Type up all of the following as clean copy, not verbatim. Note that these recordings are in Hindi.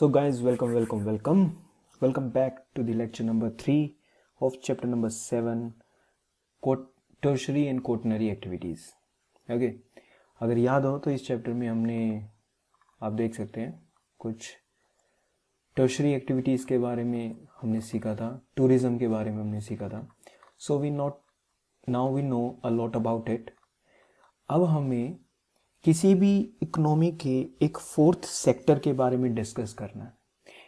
So guys, welcome back to the lecture number 3 of chapter number 7, tertiary and quaternary activities. Okay, अगर याद हो तो इस चैप्टर में हमने, आप देख सकते हैं, कुछ टर्शरी एक्टिविटीज़ के बारे में हमने सीखा था, टूरिज़्म के बारे में हमने सीखा था. So now we know a lot about it. अब हमें किसी भी इकोनॉमी के एक फोर्थ सेक्टर के बारे में डिस्कस करना है.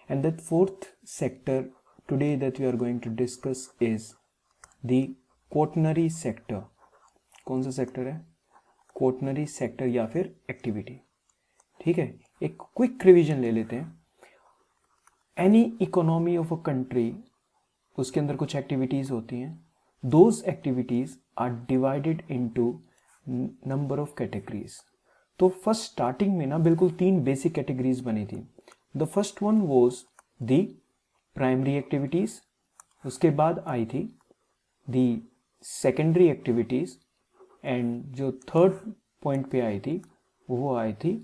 And that fourth sector today that we are going to discuss is the quaternary sector. कौन सा सेक्टर है? क्वॉटरनरी सेक्टर या फिर एक्टिविटी. ठीक है, एक क्विक रिवीजन ले लेते हैं. Any economy of a country, उसके अंदर कुछ एक्टिविटीज होती हैं. Those activities are divided into number of categories. तो फर्स्ट स्टार्टिंग में ना बिल्कुल 3 बेसिक कैटेगरीज बनी थी. The first one was the primary activities, उसके बाद आई थी द सेकेंडरी एक्टिविटीज, एंड जो थर्ड पॉइंट पे आई थी वो आई थी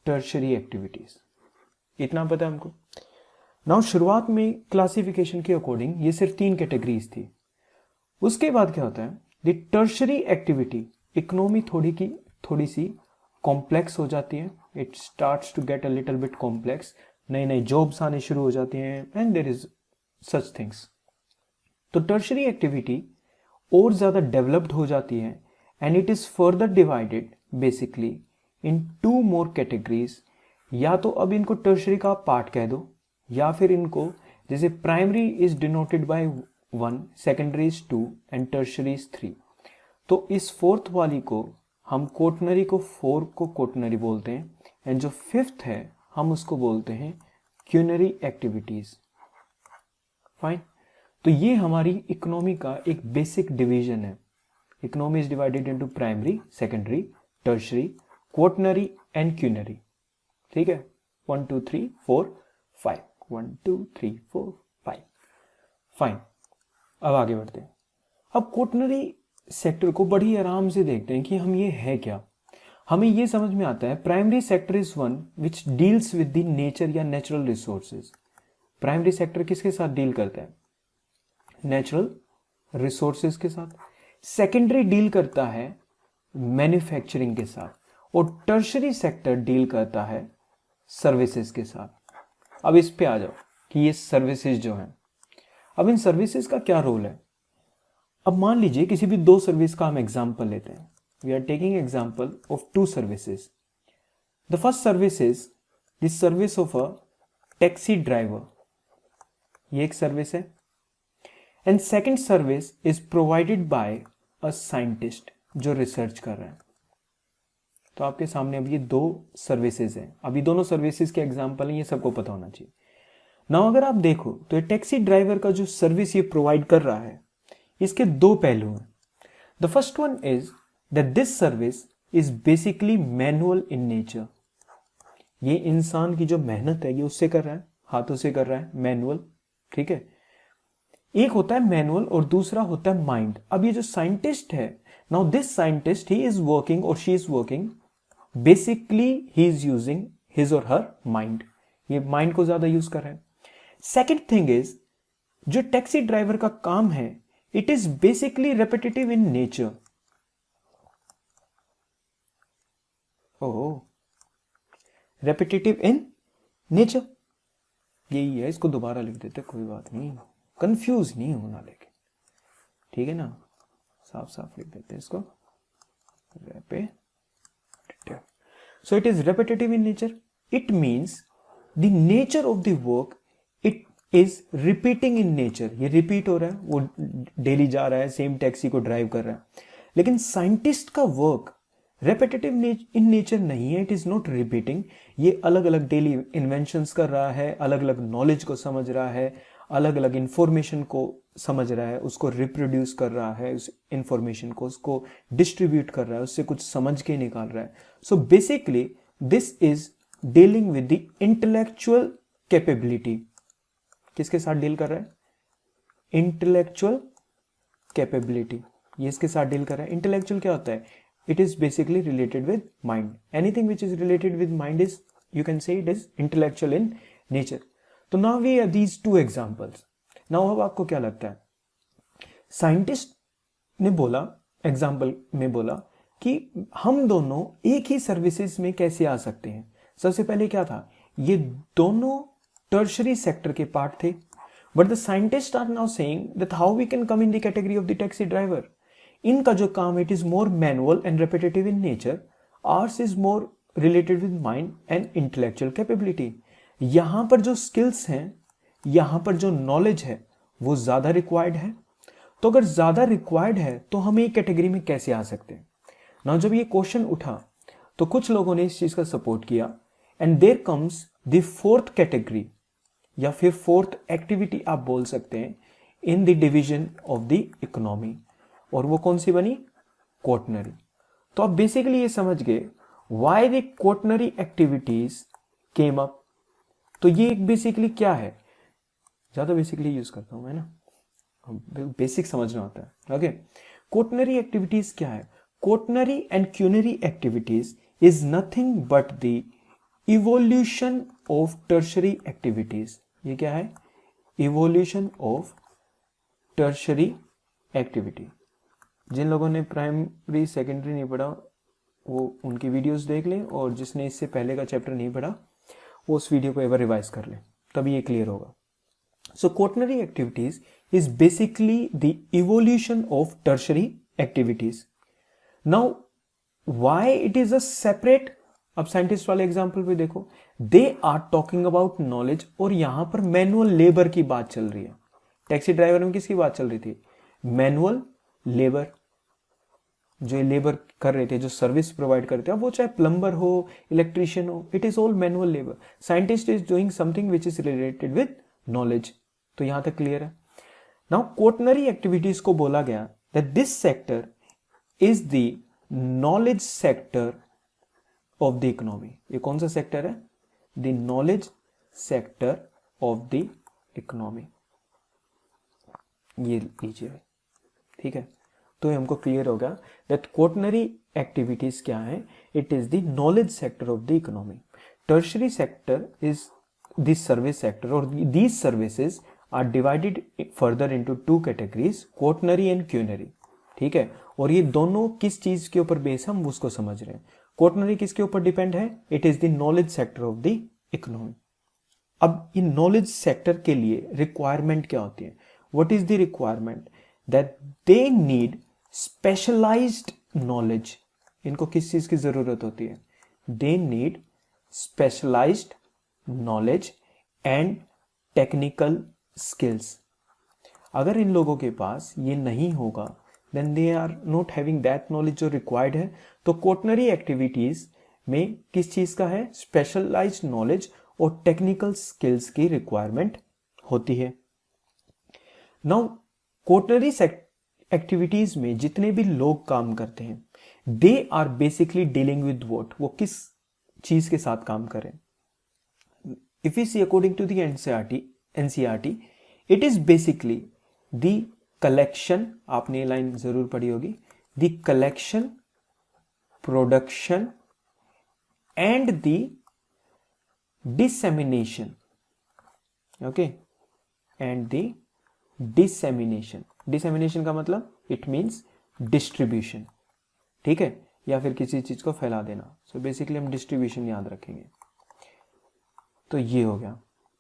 टर्शरी एक्टिविटीज. इतना पता है हमको. नाउ शुरुआत में क्लासिफिकेशन के अकॉर्डिंग ये सिर्फ 3 कैटेगरीज थी. उसके बाद क्या होता है, द टर्शरी एक्टिविटी, इकोनॉमी थोड़ी सी कॉम्प्लेक्स हो जाती है. It starts to get a little bit complex. नई नई जॉब्स आने शुरू हो जाती हैं and there is such things. तो टर्शरी एक्टिविटी और ज़्यादा डेवलप्ड हो जाती है and it is further divided basically in 2 more categories. या तो अब इनको टर्शरी का पार्ट कह दो, या फिर इनको, जैसे primary is denoted by 1, secondary is 2 and tertiary is 3. तो इस फोर्थ वाली को हम क्वॉटरनरी को 4 को क्वॉटरनरी बोलते हैं, एंड जो फिफ्थ है हम उसको बोलते हैं क्यूनरी एक्टिविटीज. फाइन. तो ये हमारी इकोनॉमी का एक बेसिक डिवीजन है. Economy is divided into primary, secondary, tertiary, quaternary and quinary. ठीक है, 1 2 3 4 5, 1 2 3 4 5. फाइन. अब आगे बढ़ते हैं. अब क्वॉटरनरी सेक्टर को बड़ी आराम से देखते हैं कि हम ये है क्या. हमें ये समझ में आता है, primary sector is one which deals with the nature या नेचुरल रिसोर्सेज. प्राइमरी सेक्टर किसके साथ डील करता है? नेचुरल रिसोर्सेज के साथ. सेकेंडरी डील करता है मैन्युफैक्चरिंग के साथ, और टर्शरी सेक्टर डील करता है सर्विसेज के साथ. अब इस पे आ जाओ कि ये सर्विसेज जो हैं, अब इन सर्विसेज का क्या रोल है. अब मान लीजिए किसी भी 2 सर्विस का हम एग्जांपल लेते हैं. We are taking example of 2 services. The first service is the service of a taxi driver. ये एक सर्विस है. And second service is provided by a scientist जो रिसर्च कर रहा है. तो आपके सामने अब ये 2 सर्विसेज हैं. अभी दोनों सर्विसेज के एग्जांपल हैं, ये सबको पता होना चाहिए. नाउ अगर आप देखो तो ये टैक्सी ड्राइवर का जो सर्विस ये प्रोवाइड कर रहा है, इसके 2 पहलू हैं. The first one is that this service is basically manual in nature. ये इंसान की जो मेहनत है ये उससे कर रहा है, हाथों से कर रहा है, मैनुअल. ठीक है, एक होता है मैनुअल और दूसरा होता है माइंड. अब ये जो साइंटिस्ट है, now this scientist he is working or she is working, basically he is using his or her mind. ये माइंड को ज्यादा यूज कर रहा है. सेकेंड थिंग इज, जो टैक्सी ड्राइवर का काम है, it is basically repetitive in nature. Oh, repetitive in nature. यही है, इसको दोबारा लिख देते, कोई बात नहीं, कंफ्यूज नहीं होना. लेकिन ठीक है ना, साफ साफ लिख देते इसको. repetitive. So it is repetitive in nature. It means the nature of the work, it is repeating in nature. ये रिपीट हो रहा है, वो डेली जा रहा है, सेम टैक्सी को ड्राइव कर रहा है. लेकिन साइंटिस्ट का वर्क रेपिटेटिव इन नेचर नहीं है. It is not repeating. ये अलग अलग डेली इन्वेंशंस कर रहा है, अलग अलग नॉलेज को समझ रहा है, अलग अलग इंफॉर्मेशन को समझ रहा है, उसको रिप्रोड्यूस कर रहा है, उस इंफॉर्मेशन को उसको डिस्ट्रीब्यूट कर रहा है, उससे कुछ समझ के निकाल रहा है. So basically this is dealing with the intellectual capability. किसके साथ डील कर रहा है? Intellectual capability. ये इसके साथ डील कर रहा है. इंटेलेक्चुअल क्या होता है? It is basically related with mind. Anything which is related with mind is, you can say it is intellectual in nature. तो now we have these two examples. Now अब आपको क्या लगता है, साइंटिस्ट ने बोला, एग्जाम्पल में बोला कि हम दोनों एक ही सर्विसेज में कैसे आ सकते हैं। सबसे पहले क्या था, ये दोनों टर्शरी सेक्टर के पार्ट थे, but the scientist are now saying that how we can come in the category of the taxi driver. इनका जो काम it is more manual and repetitive in nature, ours is more related with mind and intellectual capability. यहां पर जो स्किल्स हैं, यहां पर जो नॉलेज है वो ज्यादा रिक्वायर्ड है। तो अगर ज्यादा रिक्वायर्ड है तो हम एक कैटेगरी में कैसे आ सकते हैं ना। जब ये क्वेश्चन उठा तो कुछ लोगों ने इस चीज का सपोर्ट किया, and there comes the fourth category या फिर फोर्थ एक्टिविटी आप बोल सकते हैं in the division of the economy, और वो कौन सी बनी, क्वॉटरनरी। तो आप बेसिकली ये समझ गए why the quaternary activities came up. तो ये एक बेसिकली क्या है, ज्यादा बेसिकली यूज करता हूं मैं ना, बेसिक समझना होता है। ओके, क्वॉटरनरी एक्टिविटीज क्या है, quaternary and quinary activities is nothing but the evolution of tertiary activities. ये क्या है, इवोल्यूशन ऑफ टर्शरी एक्टिविटी। जिन लोगों ने प्राइमरी सेकेंडरी नहीं पढ़ा वो उनकी वीडियोस देख लें, और जिसने इससे पहले का चैप्टर नहीं पढ़ा वो उस वीडियो को एक बार रिवाइज कर लें, तभी ये क्लियर होगा। So quaternary activities is basically the evolution of tertiary activities. Now, why it is a separate, अब साइंटिस्ट वाले एग्जाम्पल पे देखो, they are talking about knowledge, और यहां पर मैनुअल लेबर की बात चल रही है। टैक्सी ड्राइवर में किसकी बात चल रही थी, मैनुअल लेबर, जो ये लेबर कर रहे थे, जो सर्विस प्रोवाइड करते हैं, वो चाहे प्लम्बर हो, इलेक्ट्रिशियन हो, it is all manual labour. Scientist is doing something which is related with knowledge. तो यहां तक क्लियर है। नाउ क्वॉटरनरी एक्टिविटीज को बोला गया that this sector is the knowledge sector of the economy. ये कौन सा सेक्टर है, the knowledge sector of the economy. ये लीजिए, ठीक है। तो हमको क्लियर होगा दैट क्वॉटरनरी एक्टिविटीज क्या है, it is the knowledge sector of the economy. Tertiary sector is the service sector, और these services are divided further into two categories, quaternary and quinary. ठीक है, और ये दोनों किस चीज के ऊपर बेस, हम उसको समझ रहे हैं। क्वॉटरनरी किसके ऊपर डिपेंड है, it is the knowledge sector of the economy. अब इन नॉलेज सेक्टर के लिए रिक्वायरमेंट क्या होती है, what is the requirement, that they need specialized knowledge. इनको किस चीज की जरूरत होती है, they need specialized knowledge and technical skills. अगर इन लोगों के पास ये नहीं होगा, then they are not having that knowledge जो रिक्वायर्ड है। तो क्वॉटरनरी एक्टिविटीज में किस चीज का है, स्पेशलाइज्ड नॉलेज और टेक्निकल स्किल्स की रिक्वायरमेंट होती है। नाउ क्वॉटरनरी एक्टिविटीज में जितने भी लोग काम करते हैं, they are basically dealing with what, वो किस चीज के साथ काम करें। If we see according to the NCERT, it is basically the collection, आपने ये लाइन जरूर पढ़ी होगी, the collection, production and the dissemination, okay, and the dissemination का मतलब it means distribution, ठीक है, या फिर किसी चीज को फैला देना। So basically हम distribution याद रखेंगे। तो ये हो गया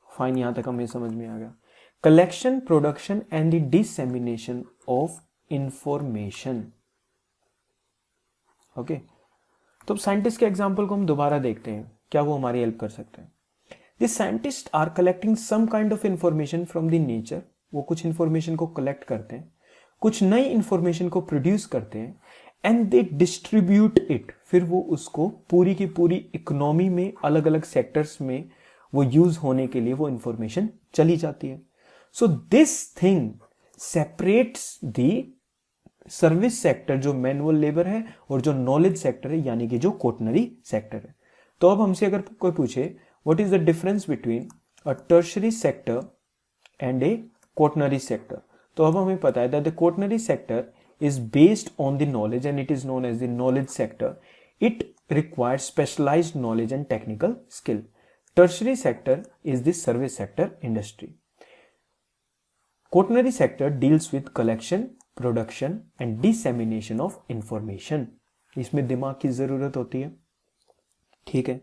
फाइन, यहां तक हमें समझ में आ गया। Collection, production and the dissemination of information. Okay, तो साइंटिस्ट के एग्जांपल को हम दोबारा देखते हैं, क्या वो हमारी हेल्प कर सकते हैं। The scientist are collecting some kind of information from the nature. वो कुछ इंफॉर्मेशन को कलेक्ट करते हैं, कुछ नई इंफॉर्मेशन को प्रोड्यूस करते हैं, एंड दे डिस्ट्रीब्यूट इट। फिर वो उसको पूरी की पूरी इकोनॉमी में अलग अलग सेक्टर्स में वो यूज होने के लिए वो इंफॉर्मेशन चली जाती है। So this thing separates the service sector जो मैनुअल लेबर है और जो नॉलेज सेक्टर है यानी कि जो क्वॉटरनरी सेक्टर है। तो अब हमसे अगर कोई पूछे what is the difference between a tertiary sector and A quaternary sector, तो अब हमें पता है that the quaternary sector is based on the knowledge and it is known as the knowledge sector. It requires specialized knowledge and technical skill. Tertiary sector is the service sector industry. Quaternary sector deals with collection, production and dissemination of information. इसमें दिमाग की जरूरत होती है, ठीक है,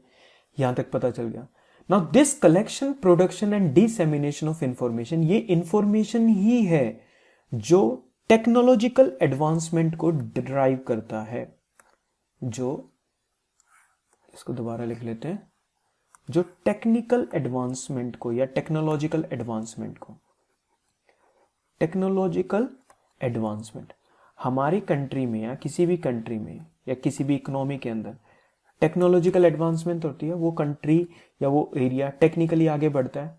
यहां तक पता चल गया. Now this collection, production and dissemination of information, ये इंफॉर्मेशन ही है जो टेक्नोलॉजिकल एडवांसमेंट को ड्राइव करता है. जो इसको दोबारा लिख लेते हैं, जो टेक्निकल एडवांसमेंट को या टेक्नोलॉजिकल एडवांसमेंट हमारी कंट्री में या किसी भी कंट्री में या किसी भी इकोनॉमी के अंदर टेक्नोलॉजिकल एडवांसमेंट होती है. वो कंट्री या वो एरिया टेक्निकली आगे बढ़ता है.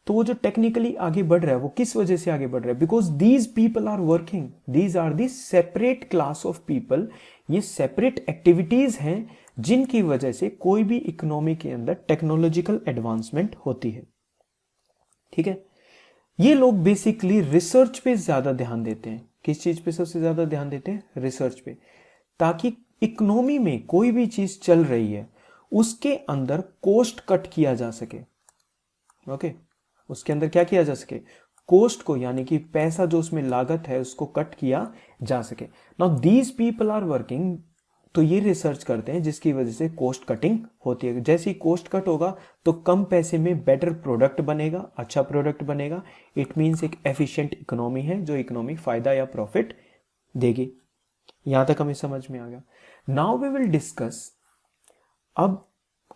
तो वो जो टेक्निकली आगे बढ़ रहा है वो किस वजह से आगे बढ़ रहा है? Because these people are working, these are the separate class of people. ये सेपरेट एक्टिविटीज हैं जिनकी वजह से कोई भी इकोनॉमी के अंदर टेक्नोलॉजिकल एडवांसमेंट होती है. ठीक है, ये लोग बेसिकली रिसर्च पे ज्यादा ध्यान देते हैं. किस चीज पे सबसे ज्यादा ध्यान देते हैं? रिसर्च पे, ताकि इकोनॉमी में कोई भी चीज चल रही है उसके अंदर कॉस्ट कट किया जा सके. ओके, उसके अंदर क्या किया जा सके? कॉस्ट को, यानी कि पैसा जो उसमें लागत है उसको कट किया जा सके. Now these people are working, तो ये रिसर्च करते हैं जिसकी वजह से कॉस्ट कटिंग होती है. जैसे ही कॉस्ट कट होगा तो कम पैसे में बेटर प्रोडक्ट बनेगा, अच्छा प्रोडक्ट बनेगा. इट मींस एक एफिशिएंट इकोनॉमी है जो इकोनॉमी फायदा या प्रॉफिट देगी. यहां तक हमें समझ में आ गया. Now we will discuss. अब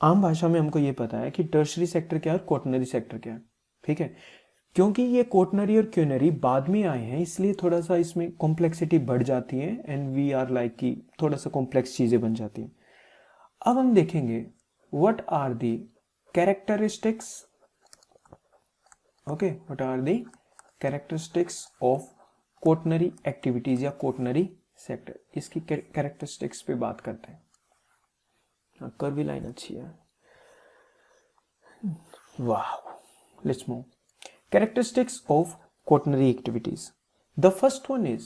आम भाषा में हमको ये पता है कि टर्शरी सेक्टर क्या है और क्वाटरनरी सेक्टर क्या है. ठीक है, क्योंकि ये क्वाटरनरी और क्यूनरी बाद में आए हैं इसलिए थोड़ा सा इसमें कॉम्प्लेक्सिटी बढ़ जाती है एंड वी आर लाइक कि थोड़ा सा कॉम्प्लेक्स चीजें बन जाती हैं. अब हम देखेंगे what are the characteristics. Okay, what are the characteristics of quaternary activities या क्वाटरनरी सेक्टर. इसकी कैरेक्टरिस्टिक्स पे बात करते हैं. कर्वी लाइन अच्छी है. वाह, let's move. Characteristics of quaternary activities. The first one is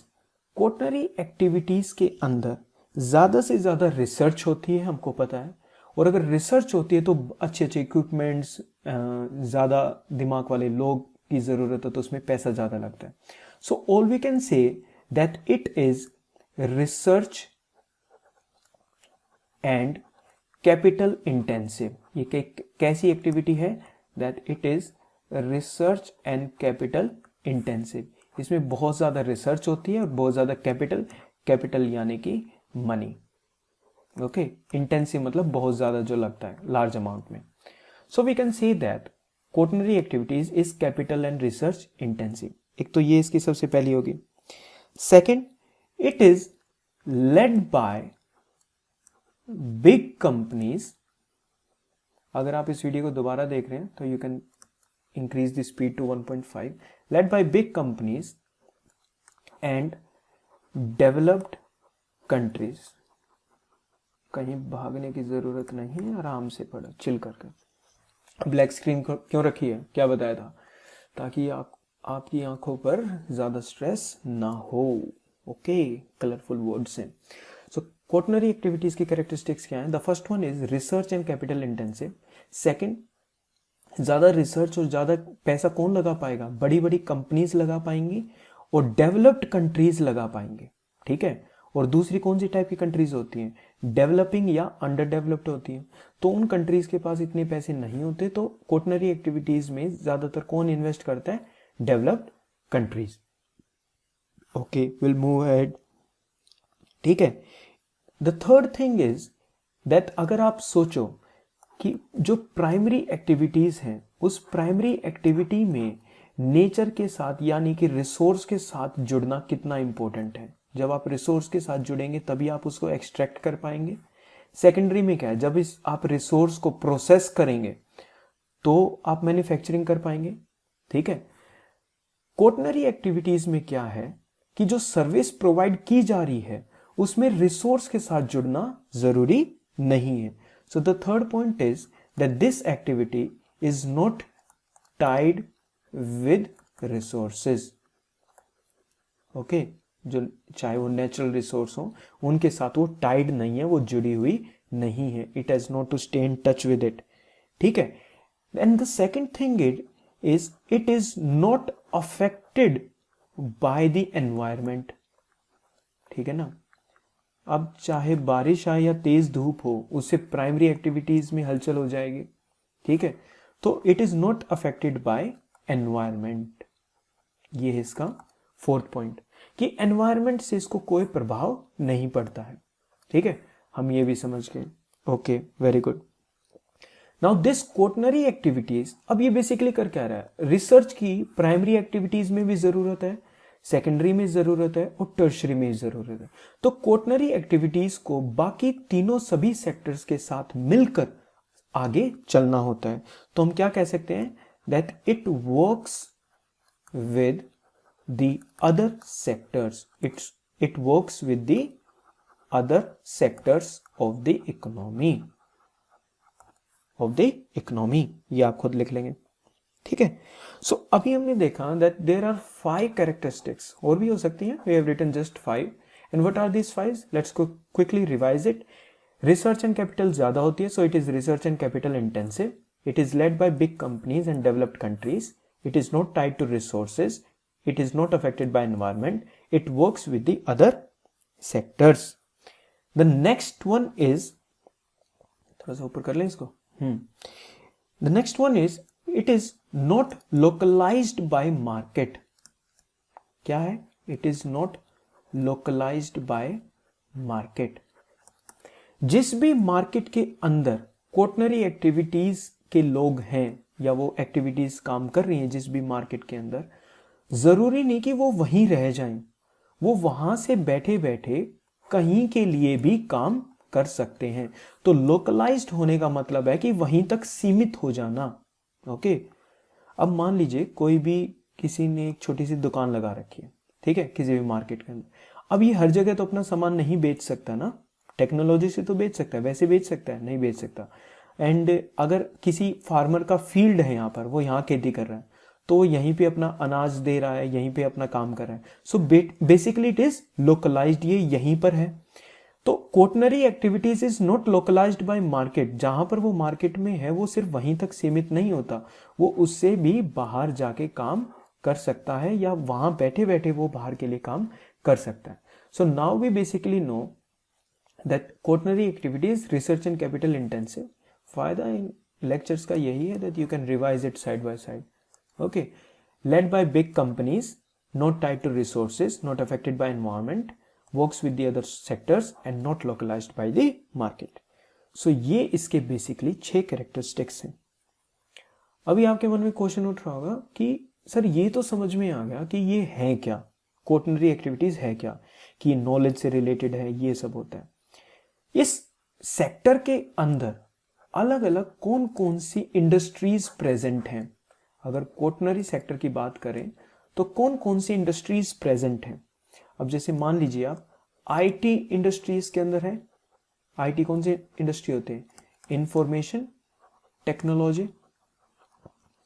quaternary activities के अंदर ज्यादा से ज्यादा रिसर्च होती है, हमको पता है. और अगर रिसर्च होती है तो अच्छे अच्छे इक्विपमेंट्स, ज्यादा दिमाग वाले लोग की जरूरत है तो उसमें पैसा ज्यादा लगता है. So all we can say that it is research and capital intensive. ये कैसी एक्टिविटी है? That it is research and capital intensive. इसमें बहुत ज्यादा रिसर्च होती है और बहुत ज्यादा कैपिटल यानी कि मनी. ओके, इंटेंसिव मतलब बहुत ज्यादा जो लगता है, लार्ज अमाउंट में. So we can say that quaternary activities is capital and research intensive. एक तो ये इसकी सबसे पहली होगी. Second, it is led by big companies. अगर आप इस वीडियो को दोबारा देख रहे हैं तो you can increase the speed to 1.5. led by big companies and developed countries. कहीं भागने की जरूरत नहीं है, आराम से पढ़ो, चिल करके. ब्लैक स्क्रीन क्यों रखी है? क्या बताया था? ताकि आपकी आंखों पर ज्यादा स्ट्रेस ना हो. ओके, कलरफुल वर्ड्स हैं. सो क्वाटरनरी एक्टिविटीज की कैरेक्टरिस्टिक्स क्या है? The first one is research and capital intensive. Second, ज्यादा रिसर्च और ज्यादा पैसा कौन लगा पाएगा? बड़ी बड़ी कंपनीज लगा पाएंगी और डेवलप्ड कंट्रीज लगा पाएंगे. ठीक है, और दूसरी कौन सी टाइप की कंट्रीज होती हैं? डेवलपिंग या अंडर डेवलप्ड होती हैं. तो उन कंट्रीज के पास इतने पैसे नहीं होते, तो क्वाटरनरी एक्टिविटीज में ज्यादातर कौन इन्वेस्ट करता है? Developed countries. Okay, will move ahead. ठीक है, the third thing is that अगर आप सोचो कि जो प्राइमरी एक्टिविटीज हैं उस प्राइमरी एक्टिविटी में नेचर के साथ यानी कि रिसोर्स के साथ जुड़ना कितना इंपॉर्टेंट है. जब आप रिसोर्स के साथ जुड़ेंगे तभी आप उसको एक्सट्रैक्ट कर पाएंगे. सेकेंडरी में क्या है? जब आप रिसोर्स को प्रोसेस करेंगे तो आप मैन्युफैक्चरिंग कर पाएंगे. ठीक है, क्वाटरनरी एक्टिविटीज में क्या है कि जो सर्विस प्रोवाइड की जा रही है उसमें रिसोर्स के साथ जुड़ना जरूरी नहीं है. So the third point is that this activity is not tied with resources. Okay, जो चाहे वो नेचुरल रिसोर्स हो उनके साथ वो टाइड नहीं है, वो जुड़ी हुई नहीं है. It has not to stay in touch with it. ठीक है, and the second thing it is not affected by the environment, ठीक है ना। अब चाहे बारिश आए या तेज धूप हो, उससे प्राइमरी एक्टिविटीज में हलचल हो जाएगी, ठीक है। तो it is not affected by environment, ये है इसका फोर्थ पॉइंट, कि एनवायरमेंट से इसको कोई प्रभाव नहीं पड़ता है, ठीक है। हम ये भी समझ गए, okay, very good. Now this quaternary activities, अब ये बेसिकली कर क्या रहा है, रिसर्च की प्राइमरी एक्टिविटीज में भी जरूरत है, सेकेंडरी में जरूरत है और टर्शरी में जरूरत है। तो क्वॉटरनरी एक्टिविटीज को बाकी तीनों सभी सेक्टर्स के साथ मिलकर आगे चलना होता है। तो हम क्या कह सकते हैं, that it works with the other sectors, it works with the other sectors of the economy, ये आप खुद लिख लेंगे, ठीक है। सो अभी हमने देखा दैट देयर आर 5 कैरेक्टरिस्टिक्स, और भी हो सकती हैं, we have written just 5, and what are these 5, let's go quickly revise it. Research and capital ज्यादा होती है, so it is research and capital intensive, it is led by big companies and developed countries, it is not tied to resources, it is not affected by environment, it works with the other sectors. The next one is, थोड़ा सा ऊपर कर लें इसको, the next one is it is not localized by market. क्या है, it is not localized by market. जिस भी मार्केट के अंदर क्वॉटरनरी एक्टिविटीज के लोग हैं या वो एक्टिविटीज काम कर रही हैं जिस भी मार्केट के अंदर, जरूरी नहीं कि वो वहीं रह जाएं, वो वहां से बैठे बैठे कहीं के लिए भी काम कर सकते हैं। तो लोकलाइज्ड होने का मतलब है कि वहीं तक सीमित हो जाना, ओके। अब मान लीजिए कोई भी, किसी ने एक छोटी सी दुकान लगा रखी है, ठीक है, किसी भी मार्केट के अंदर। अब ये हर जगह तो अपना सामान नहीं बेच सकता ना, टेक्नोलॉजी से तो बेच सकता है, वैसे बेच सकता है, नहीं बेच सकता। एंड अगर किसी फार्मर का फील्ड है यहाँ पर, वो यहाँ खेती कर रहा है, तो यहीं पे अपना अनाज दे रहा है, यहीं पे अपना काम कर रहा है। So basically it is localized, ये यहीं पर है। तो quaternary activities is not localized by market, जहां पर वो मार्केट में है वो सिर्फ वहीं तक सीमित नहीं होता, वो उससे भी बाहर जाके काम कर सकता है, या वहां बैठे बैठे वो बाहर के लिए काम कर सकता है। So now we basically know that quaternary activities research and capital intensive. फायदा इन लेक्चर्स का यही है that you can revise it side by side, okay. Led by big companies, not tied to resources, not affected by environment, works with the other sectors and not localized by the market. So ये इसके बेसिकली 6 कैरेक्टरिस्टिक्स हैं। अभी आपके मन में क्वेश्चन उठ रहा होगा कि सर ये तो समझ में आ गया कि ये है क्या, क्वॉटरनरी एक्टिविटीज है क्या, कि ये नॉलेज से रिलेटेड है, ये सब होता है। इस सेक्टर के अंदर अलग अलग कौन कौन सी इंडस्ट्रीज प्रेजेंट हैं। अगर क्वॉटरनरी सेक्टर की बात करें तो कौन कौन सी इंडस्ट्रीज प्रेजेंट हैं। अब जैसे मान लीजिए आप आईटी इंडस्ट्रीज के अंदर है, आईटी कौन से इंडस्ट्री होते हैं, इंफॉर्मेशन टेक्नोलॉजी,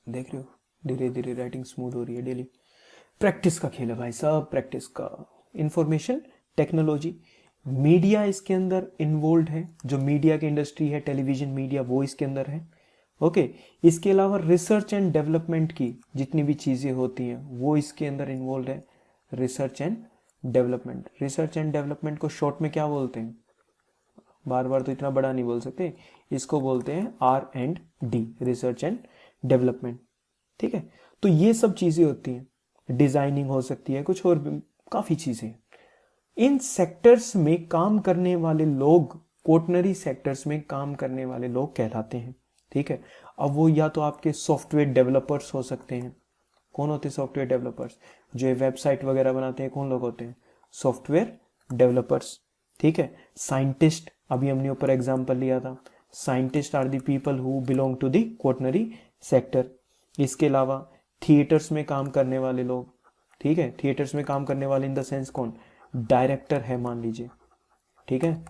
देख रहे हो धीरे धीरे राइटिंग स्मूथ हो रही है, डेली प्रैक्टिस का खेल है भाई साहब, प्रैक्टिस का। इंफॉर्मेशन टेक्नोलॉजी, मीडिया इसके अंदर इन्वॉल्व है, जो मीडिया की इंडस्ट्री है, टेलीविजन मीडिया, वो इसके अंदर है, ओके। इसके अलावा रिसर्च एंड डेवलपमेंट की जितनी भी चीजें होती हैं वो इसके अंदर इन्वॉल्व है, research and development. Research and development को शॉर्ट में क्या बोलते हैं, बार बार तो इतना बड़ा नहीं बोल सकते, इसको बोलते हैं R&D, रिसर्च एंड डेवलपमेंट, ठीक है। तो ये सब चीजें होती हैं, डिजाइनिंग हो सकती है, कुछ और भी काफी चीजें। इन सेक्टर्स में काम करने वाले लोग, क्वॉटरनरी सेक्टर्स में काम करने वाले लोग कहलाते हैं, ठीक है। अब वो या तो आपके सॉफ्टवेयर डेवलपर्स हो सकते हैं। कौन होते हैं सॉफ्टवेयर डेवलपर्स, जो वेबसाइट वगैरह बनाते हैं, कौन लोग होते हैं, सॉफ्टवेयर डेवलपर्स, ठीक है। साइंटिस्ट, अभी हमने ऊपर एग्जांपल लिया था, scientist are the people who belong to the quaternary sector. इसके अलावा थिएटर्स में काम करने वाले लोग, ठीक है, थिएटर्स में काम करने वाले इन द सेंस कौन, डायरेक्टर है मान लीजिए, ठीक है।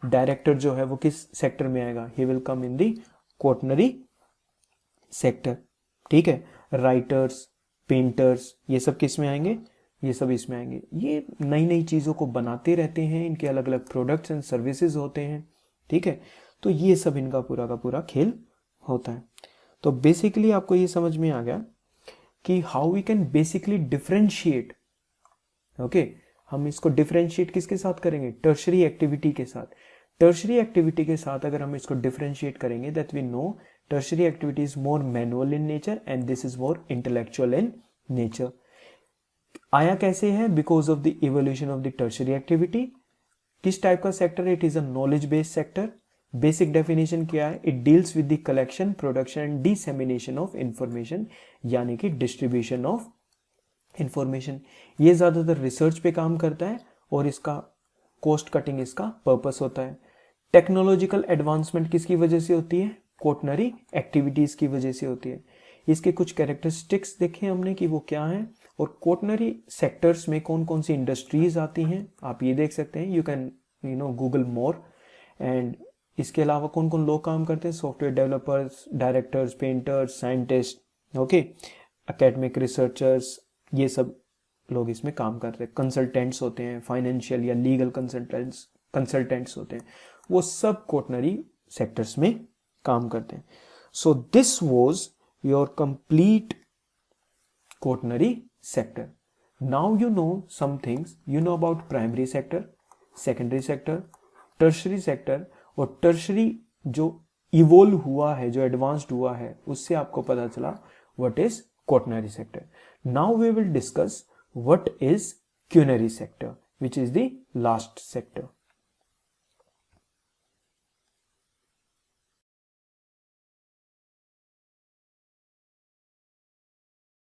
डायरेक्टर जो है वो किस सेक्टर में आएगा, he will come in the quaternary sector, ठीक है। राइटर्स, पेंटर्स, ये सब किस में आएंगे, ये सब इसमें आएंगे। ये नई नई चीज़ों को बनाते रहते हैं, इनके अलग अलग प्रोडक्ट्स एंड सर्विसेज होते हैं, ठीक है। तो ये सब इनका पूरा का पूरा खेल होता है। तो बेसिकली आपको ये समझ में आ गया कि how we can basically differentiate, okay, हम इसको डिफरेंशिएट किसके साथ करेंगे, टर्शरी एक्टिविटी के साथ। टर्शरी एक्टिविटी के साथ अगर हम इसको डिफरेंशिएट करेंगे, that we know tertiary activity is more manual in nature and this is more intellectual in nature. आया कैसे है, because of the evolution of the tertiary activity. किस टाइप का सेक्टर है, it is a knowledge based sector. Basic definition क्या है, it deals with the collection, production and dissemination of information, यानी कि डिस्ट्रीब्यूशन ऑफ इंफॉर्मेशन। ये ज्यादातर रिसर्च पे काम करता है और इसका कॉस्ट कटिंग इसका पर्पस होता है। टेक्नोलॉजिकल एडवांसमेंट किसकी वजह से होती है, कोटनरी एक्टिविटीज की वजह से होती है। इसके कुछ कैरेक्टरिस्टिक्स देखे हमने कि वो क्या है, और कोटनरी सेक्टर्स में कौन कौन सी इंडस्ट्रीज आती हैं आप ये देख सकते हैं। You can Google more. And इसके अलावा कौन कौन लोग काम करते हैं, software developers, directors, painters, scientist, okay, academic researchers, ये सब लोग इसमें काम करते हैं। कंसल्टेंट्स होते हैं, फाइनेंशियल या लीगल कंसल्टेंट्स होते हैं, वो सब कोटनरी सेक्टर्स में काम करते हैं। So this was your complete quaternary sector. Now you know some things. You know about primary sector, secondary sector, tertiary sector, और tertiary जो इवोल्व हुआ है, जो एडवांस्ड हुआ है, उससे आपको पता चला what is quaternary sector. Now we will discuss what is quinary sector, which is the last sector.